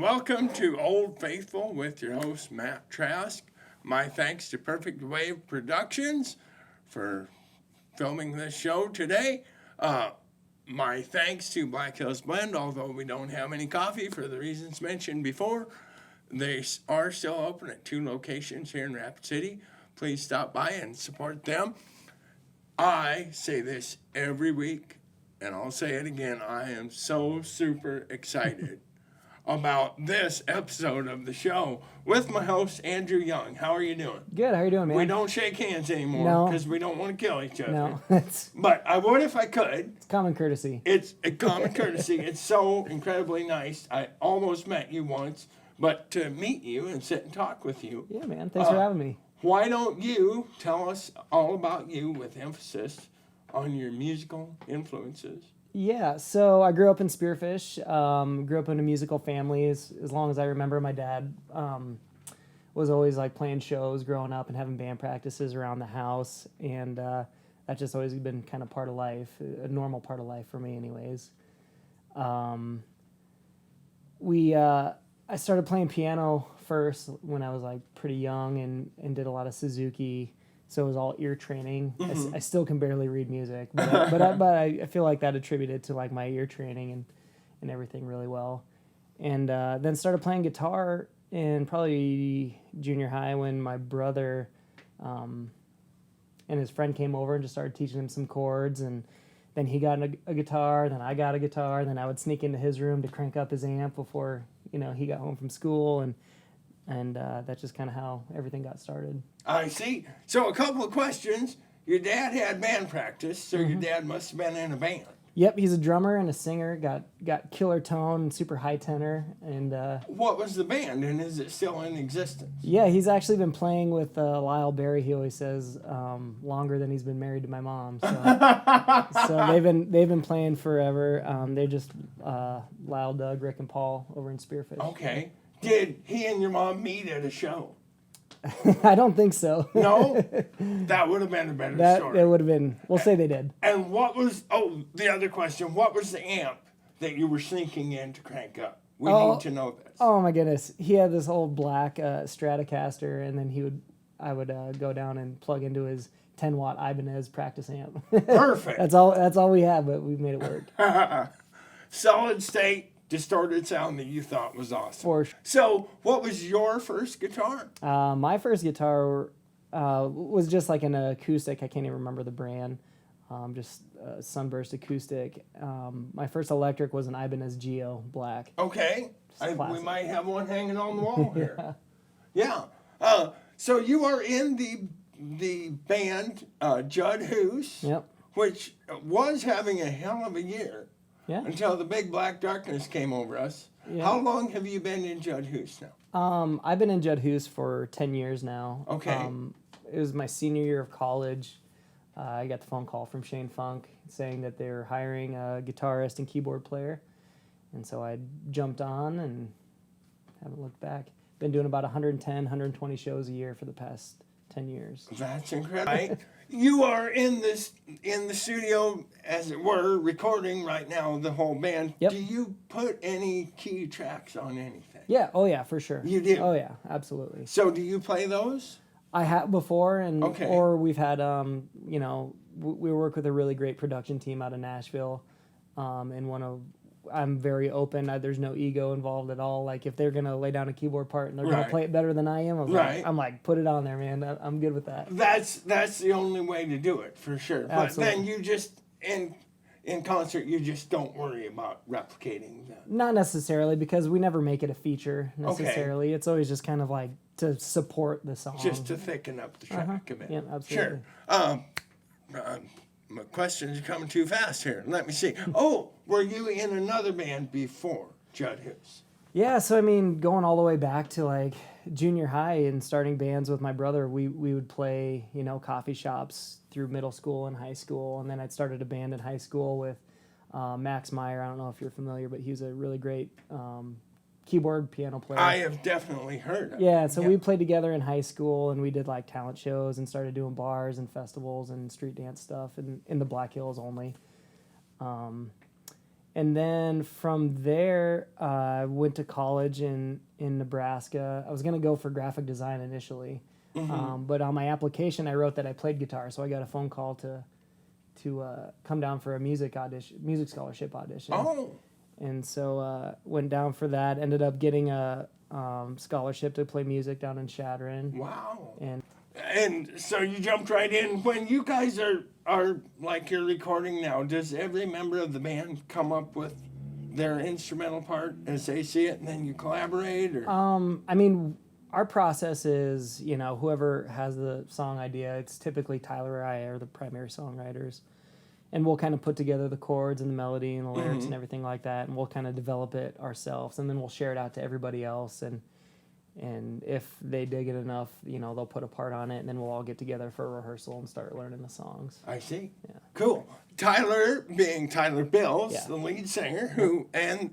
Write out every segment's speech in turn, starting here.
welcome to Old Faithful with your host, Matt Trask. My thanks to Perfect Wave Productions for filming this show today. My thanks to Black Hills Blend, although we don't have any coffee for the reasons mentioned before. They are still open at 2 locations here in Rapid City. Please stop by and support them. I say this every week, and I'll say it again. I am so super excited about this episode of the show with my host, Andrew Young. How are you doing? Good. How are you doing, man? We don't shake hands anymore because we don't want to kill each other. No. But I would if I could. It's common courtesy. It's a common courtesy. It's so incredibly nice. I almost met you once, but to meet you and sit and talk with you. Yeah, man. Thanks for having me. Why don't you tell us all about you with emphasis on your musical influences? Yeah, so I grew up in Spearfish, grew up in a musical family. As long as I remember, my dad was always like playing shows growing up and having band practices around the house, and that's just always been kind of part of life, a normal part of life for me anyways. I started playing piano first when I was like pretty young and did a lot of Suzuki. So it was all ear training. Mm-hmm. I still can barely read music, but I feel like that attributed to like my ear training and everything really well. And then started playing guitar in probably junior high when my brother and his friend came over and just started teaching him some chords. And then he got a guitar, then I got a guitar, then I would sneak into his room to crank up his amp before he got home from school, and that's just kind of how everything got started. I see. So a couple of questions. Your dad had band practice, so your dad must have been in a band. Yep, he's a drummer and a singer, got killer tone, super high tenor. And what was the band, and is it still in existence? Yeah, he's actually been playing with Lyle Berry, he always says, longer than he's been married to my mom. So they've been playing forever. They're just Lyle, Doug, Rick, and Paul over in Spearfish. Okay. Did he and your mom meet at a show? I don't think so. No? That would have been a better story. It would have been. We'll say they did. And the other question, what was the amp that you were sneaking in to crank up? We need to know this. Oh, my goodness. He had this old black Stratocaster, and then I would go down and plug into his 10-watt Ibanez practice amp. Perfect. That's all we had, but we made it work. Solid state. Distorted sound that you thought was awesome. For sure. So, what was your first guitar? My first guitar was just like an acoustic. I can't even remember the brand. Just a Sunburst acoustic. My first electric was an Ibanez Geo Black. Okay. We might have one hanging on the wall here. Yeah. So you are in the band Judd Hoos, yep, which was having a hell of a year. Yeah. Until the big black darkness came over us. Yeah. How long have you been in Judd Hoos now? I've been in Judd Hoos for 10 years now. Okay. It was my senior year of college. I got the phone call from Shane Funk saying that they were hiring a guitarist and keyboard player. And so I jumped on and haven't looked back. Been doing about 110, 120 shows a year for the past 10 years. That's incredible. Right? You are in the studio, as it were, recording right now, the whole band. Yep. Do you put any key tracks on anything? Yeah. Oh, yeah, for sure. You do? Oh, yeah, absolutely. So do you play those? I have before, okay. Or we've had, we work with a really great production team out of Nashville, and I'm very open. There's no ego involved at all. Like if they're gonna lay down a keyboard part and they're gonna play it better than I am, I'm like, put it on there, man. I'm good with that. That's the only way to do it for sure. Absolutely. But then you just in concert, you just don't worry about replicating that. Not necessarily, because we never make it a feature necessarily. Okay. It's always just kind of like to support the song, just to thicken up the track a bit. Yeah, absolutely. Sure. My questions are coming too fast here. Let me see. Oh, were you in another band before Judd Hoos? Yeah, so I mean, going all the way back to like junior high and starting bands with my brother, we would play, coffee shops through middle school and high school. And then I'd started a band in high school with Max Meyer. I don't know if you're familiar, but he was a really great keyboard piano player. I have definitely heard of Yeah, so we played together in high school, and we did like talent shows and started doing bars and festivals and street dance stuff in the Black Hills only. And then from there, I went to college in Nebraska. I was going to go for graphic design initially. But on my application, I wrote that I played guitar. So I got a phone call to come down for a music scholarship audition. Oh, And so went down for that. Ended up getting a scholarship to play music down in Chadron. wow. And so you jumped right in. When you guys are like you're recording now, does every member of the band come up with their instrumental part as they see it, and then you collaborate? Or I mean, our process is, whoever has the song idea, it's typically Tyler or I are the primary songwriters. And we'll kind of put together the chords and the melody and the lyrics and everything like that, and we'll kind of develop it ourselves, and then we'll share it out to everybody else. And if they dig it enough, they'll put a part on it, and then we'll all get together for a rehearsal and start learning the songs. I see. Yeah. Cool. Tyler, being Tyler Bills, Yeah. the lead singer, and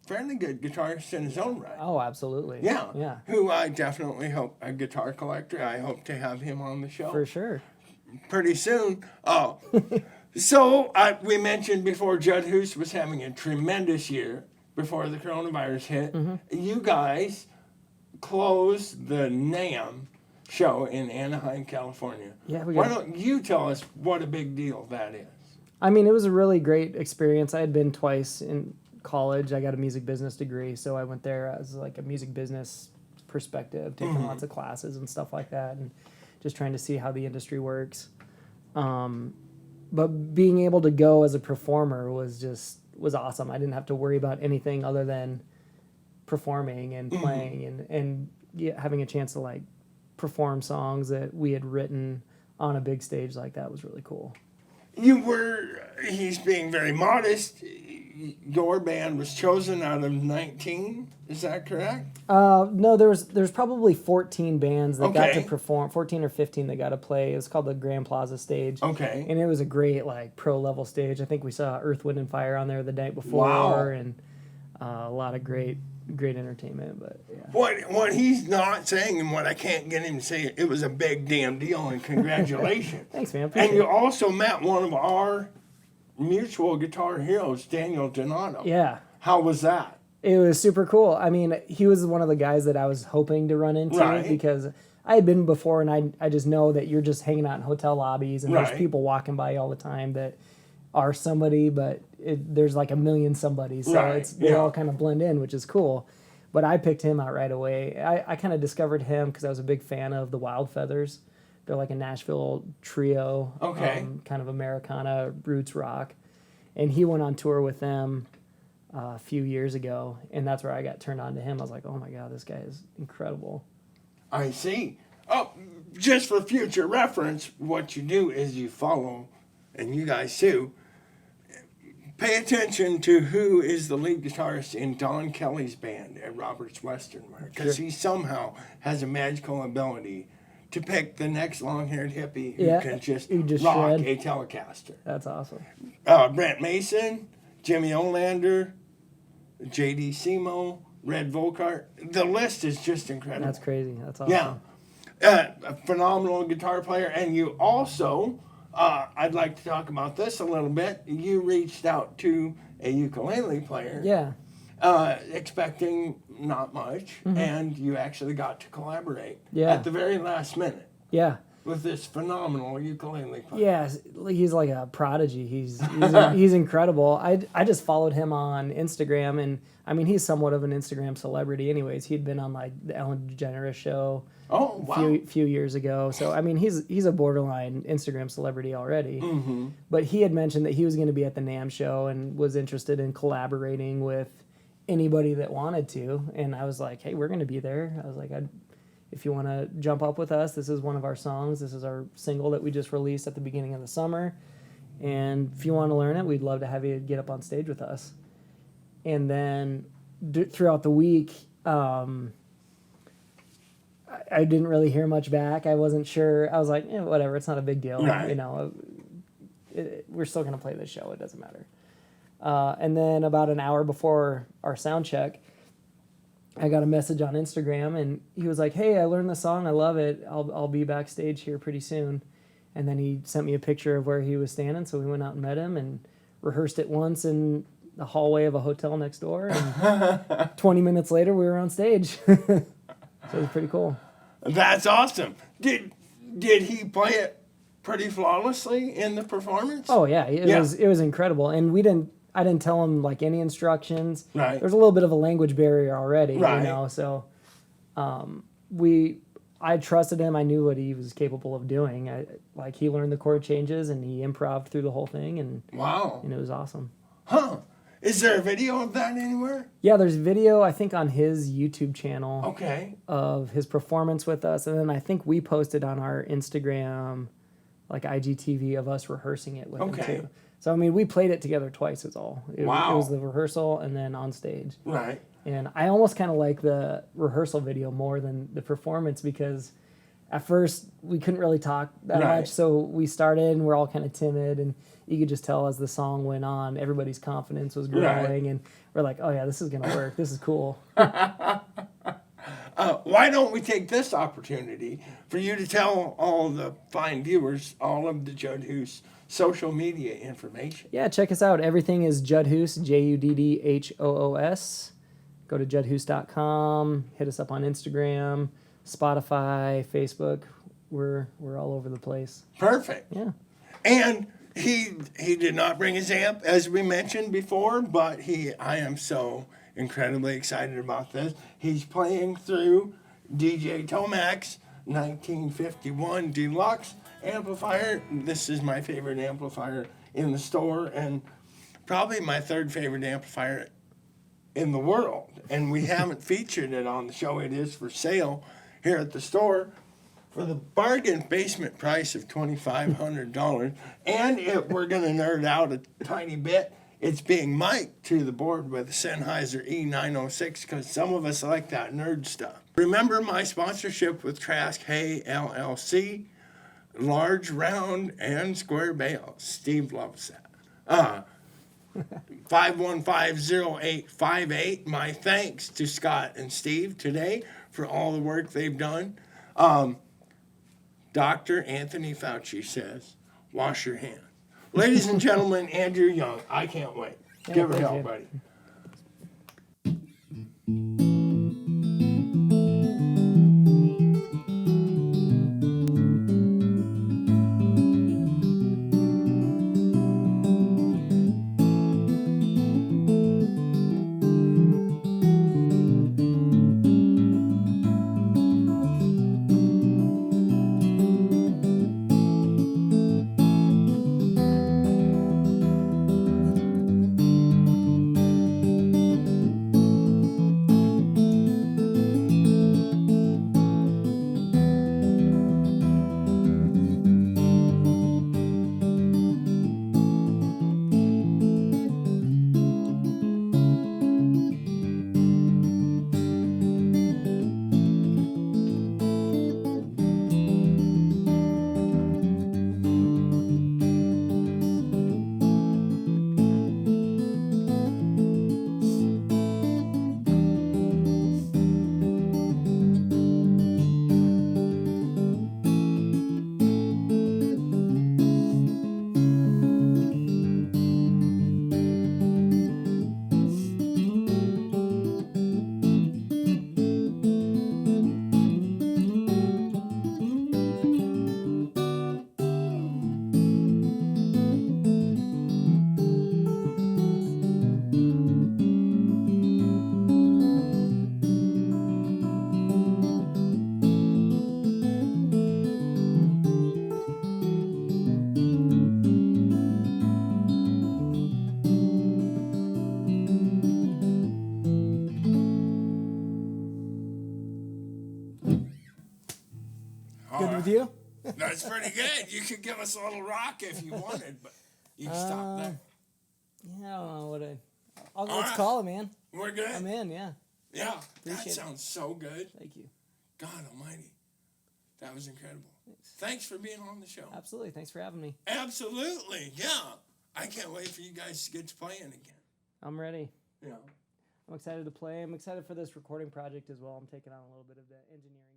fairly good guitarist in his own right. Oh, absolutely. Yeah. Yeah. Who I definitely hope, a guitar collector, I hope to have him on the show For sure. pretty soon. Oh, so we mentioned before Judd Hoos was having a tremendous year before the coronavirus hit. You guys closed the NAMM show in Anaheim, California. Yeah, Why don't you tell us what a big deal that is? I mean, it was a really great experience. I had been twice in college. I got a music business degree, so I went there as like a music business perspective, taking lots of classes and stuff like that, and just trying to see how the industry works. But being able to go as a performer was awesome. I didn't have to worry about anything other than performing and playing and having a chance to like perform songs that we had written on a big stage like that was really cool. He's being very modest. Your band was chosen out of 19, is that correct? No, there's probably 14 bands that got to Okay. perform, 14 or 15 that got to play. It was called the Grand Plaza stage. Okay. And it was a great like pro level stage. I think we saw Earth, Wind and Fire on there the night before. Wow. And a lot of great entertainment, but yeah. What he's not saying, and what I can't get him to say, it was a big damn deal, and congratulations. Thanks, man. And Appreciate you it. also met one of our mutual guitar heroes, Daniel Donato. Yeah. How was that? It was super cool. I mean, he was one of the guys that I was hoping to run into Right. because I had been before, and I just know that you're just hanging out in hotel lobbies, and Right. there's people walking by you all the time that are somebody, but there's like a million somebodies, so Right, they yeah. all kind of blend in, which is cool. But I picked him out right away. I kind of discovered him because I was a big fan of the Wild Feathers. They're like a Nashville trio, Okay. kind of Americana roots rock. And he went on tour with them a few years ago, and that's where I got turned on to him. I was like, oh my God, this guy is incredible. I see. Oh, just for future reference, what you do is you follow, and you guys too, pay attention to who is the lead guitarist in Don Kelly's band at Robert's Western Wear, because he somehow has a magical ability to pick the next long-haired hippie who Yeah, can just, who just rock shred. a Telecaster. That's awesome. Brent Mason, Jimmy Olander, J.D. Simo, Red Volkart. The list is just incredible. That's crazy. That's awesome. Yeah. A phenomenal guitar player. And you also, I'd like to talk about this a little bit. You reached out to a ukulele player. Yeah. Expecting not much. And you actually got to collaborate Yeah. at the very last minute Yeah. with this phenomenal ukulele player. Yeah, he's like a prodigy. He's incredible. I just followed him on Instagram, and I mean he's somewhat of an Instagram celebrity. Anyways, he'd been on like the Ellen DeGeneres show Oh, wow. few years ago. So I mean he's a borderline Instagram celebrity already. But he had mentioned that he was going to be at the NAMM show and was interested in collaborating with anybody that wanted to. And I was like, hey, we're going to be there. I was like, if you want to jump up with us, this is one of our songs. This is our single that we just released at the beginning of the summer. And if you want to learn it, we'd love to have you get up on stage with us. And then throughout the week, I didn't really hear much back. I wasn't sure. I was like, whatever, it's not a big deal. Right. You know, we're still going to play this show. It doesn't matter. And then about an hour before our sound check, I got a message on Instagram, and he was like, hey, I learned the song. I love it. I'll be backstage here pretty soon. And then he sent me a picture of where he was standing, so we went out and met him and rehearsed it once in the hallway of a hotel next door, and 20 minutes later we were on stage. So it was pretty cool. That's awesome. Did he play it pretty flawlessly in the performance? Oh yeah, it was incredible, and I didn't tell him like any instructions. Right. There's a little bit of a language barrier already, Right. you know. So, I trusted him. I knew what he was capable of doing. He learned the chord changes and he improv through the whole thing, and Wow. it was awesome. Huh. Is there a video of that anywhere? Yeah, there's video I think on his YouTube channel. Okay. Of his performance with us, and then I think we posted on our Instagram, like IGTV, of us rehearsing it with him too. So I mean, we played it together twice. Is all. Wow. It was the rehearsal and then on stage. Right. And I almost kind of like the rehearsal video more than the performance, because at first we couldn't really talk that Right. much. So we started and we're all kind of timid, and you could just tell as the song went on, everybody's confidence was growing, Right. and we're like, oh yeah, this is gonna work. This is cool. Why don't we take this opportunity for you to tell all the fine viewers all of the Judd Hoos social media information? Yeah, check us out. Everything is Judd Hoos, JUDDHOOS. Go to juddhoos.com. Hit us up on Instagram, Spotify, Facebook. We're all over the place. Perfect. Yeah. And he did not bring his amp, as we mentioned before, but I am so incredibly excited about this. He's playing through DJ Tomac's 1951 Deluxe amplifier. This is my favorite amplifier in the store, and probably my third favorite amplifier in the world. And we haven't featured it on the show. It is for sale here at the store for the bargain basement price of $2,500. And if we're going to nerd out a tiny bit, it's being mic'd to the board with a Sennheiser E906, because some of us like that nerd stuff. Remember my sponsorship with Trask Hay LLC, large, round, and square bales. Steve loves that. 515-0858. My thanks to Scott and Steve today for all the work they've done. Dr. Anthony Fauci says, wash your hands. Ladies and gentlemen, Andrew Young. I can't wait. Yeah, Give her thank hell, you. buddy. Good with you? That's pretty good. You could give us a little rock if you wanted, but you can stop there. Yeah, I don't know what let's right. call it, man. We're good? I'm in, yeah. Yeah, that Appreciate it. sounds so good. Thank you. God almighty. That was incredible. Thanks for being on the show. Absolutely. Thanks for having me. Absolutely, yeah. I can't wait for you guys to get to playing again. I'm ready. Yeah. I'm excited to play. I'm excited for this recording project as well. I'm taking on a little bit of the engineering.